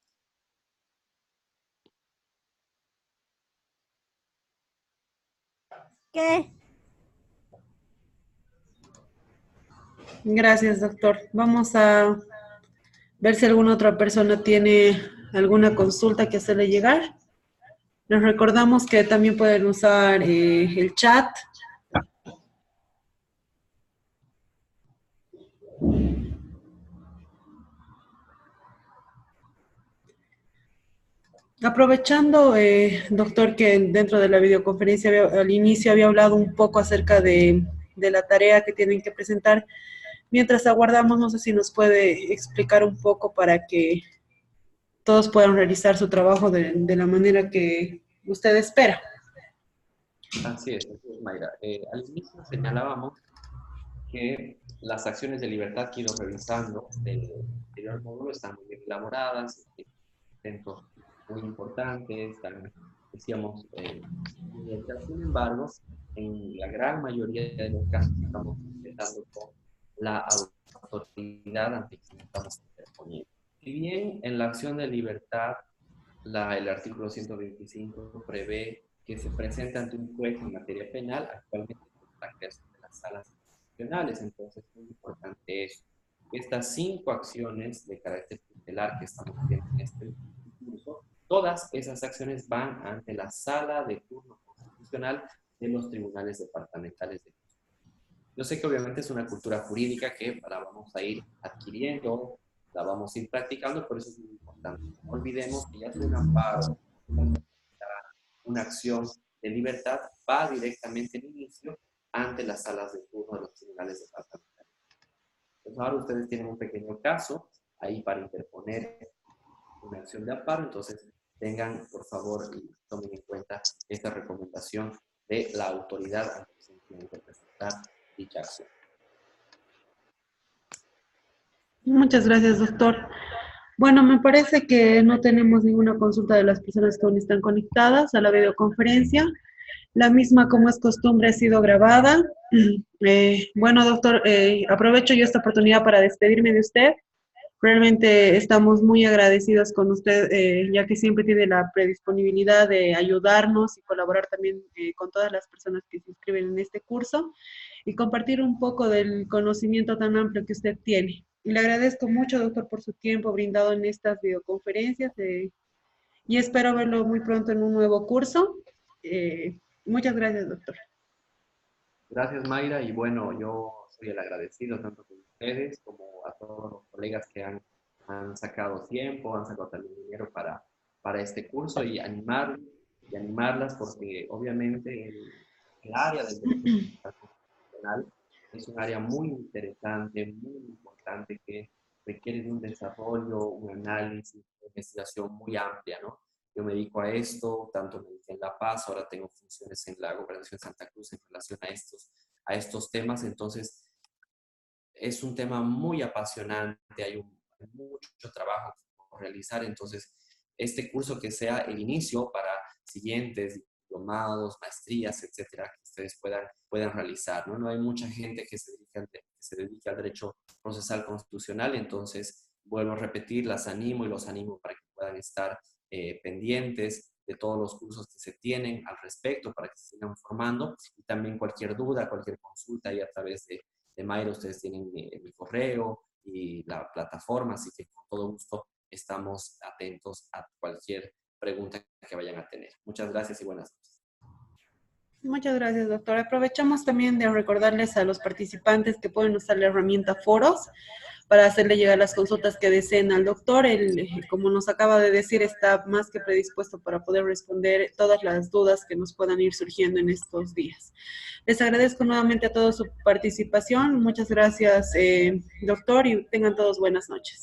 ¿Qué? Gracias, doctor. Vamos a ver si alguna otra persona tiene alguna consulta que hacerle llegar. Les recordamos que también pueden usar el chat. Aprovechando, doctor, que dentro de la videoconferencia al inicio había hablado un poco acerca de la tarea que tienen que presentar. Mientras aguardamos, no sé si nos puede explicar un poco para que todos puedan realizar su trabajo de la manera que usted espera. Así es, Mayra. Al inicio señalábamos que las acciones de libertad que he ido revisando del anterior módulo están muy bien elaboradas, centros muy importantes, también decíamos, sin embargo, en la gran mayoría de los casos estamos empezando con la autoridad ante quien estamos interponiendo. Si bien en la acción de libertad el artículo 125 prevé que se presente ante un juez en materia penal, actualmente la creación de las salas penales, entonces es muy importante eso. Estas 5 acciones de carácter tutelar que estamos viendo en este curso, todas esas acciones van ante la sala de turno constitucional de los tribunales departamentales de justicia. Yo sé que obviamente es una cultura jurídica que la vamos a ir adquiriendo, la vamos a ir practicando, por eso es muy importante. No olvidemos que ya sea un amparo, una acción de libertad, va directamente en inicio ante las salas de turno de los tribunales departamentales. Entonces ahora ustedes tienen un pequeño caso ahí para interponer una acción de amparo, entonces tengan, por favor, y tomen en cuenta esta recomendación de la autoridad ante quien tienen que presentar dicha acción. Muchas gracias, doctor. Bueno, me parece que no tenemos ninguna consulta de las personas que aún están conectadas a la videoconferencia. La misma, como es costumbre, ha sido grabada. Bueno, doctor, aprovecho yo esta oportunidad para despedirme de usted. Realmente estamos muy agradecidos con usted, ya que siempre tiene la predisponibilidad de ayudarnos y colaborar también con todas las personas que se inscriben en este curso y compartir un poco del conocimiento tan amplio que usted tiene. Y le agradezco mucho, doctor, por su tiempo brindado en estas videoconferencias y espero verlo muy pronto en un nuevo curso. Muchas gracias, doctor. Gracias, Mayra, y bueno, yo soy el agradecido tanto con ustedes como a todos los colegas que han sacado tiempo, han sacado también dinero para este curso y animarlas porque obviamente el área del derecho constitucional es un área muy interesante, muy importante que requiere de un desarrollo, un análisis, una investigación muy amplia, ¿no? Yo me dedico a esto, tanto me dediqué en La Paz, ahora tengo funciones en la Gobernación de Santa Cruz en relación a estos temas, entonces es un tema muy apasionante, hay mucho trabajo por realizar, entonces este curso que sea el inicio para siguientes diplomados, maestrías, etcétera, que ustedes puedan realizar, ¿no? No hay mucha gente que se dedique al derecho procesal constitucional, entonces vuelvo a repetir, las animo y los animo para que puedan estar pendientes de todos los cursos que se tienen al respecto para que se sigan formando. Y también cualquier duda, cualquier consulta, y a través de Mayra ustedes tienen mi correo y la plataforma, así que con todo gusto estamos atentos a cualquier pregunta que vayan a tener. Muchas gracias y buenas noches. Muchas gracias, doctor. Aprovechamos también de recordarles a los participantes que pueden usar la herramienta Foros para hacerle llegar las consultas que deseen al doctor. Él, como nos acaba de decir, está más que predispuesto para poder responder todas las dudas que nos puedan ir surgiendo en estos días. Les agradezco nuevamente a todos su participación. Muchas gracias, doctor, y tengan todos buenas noches.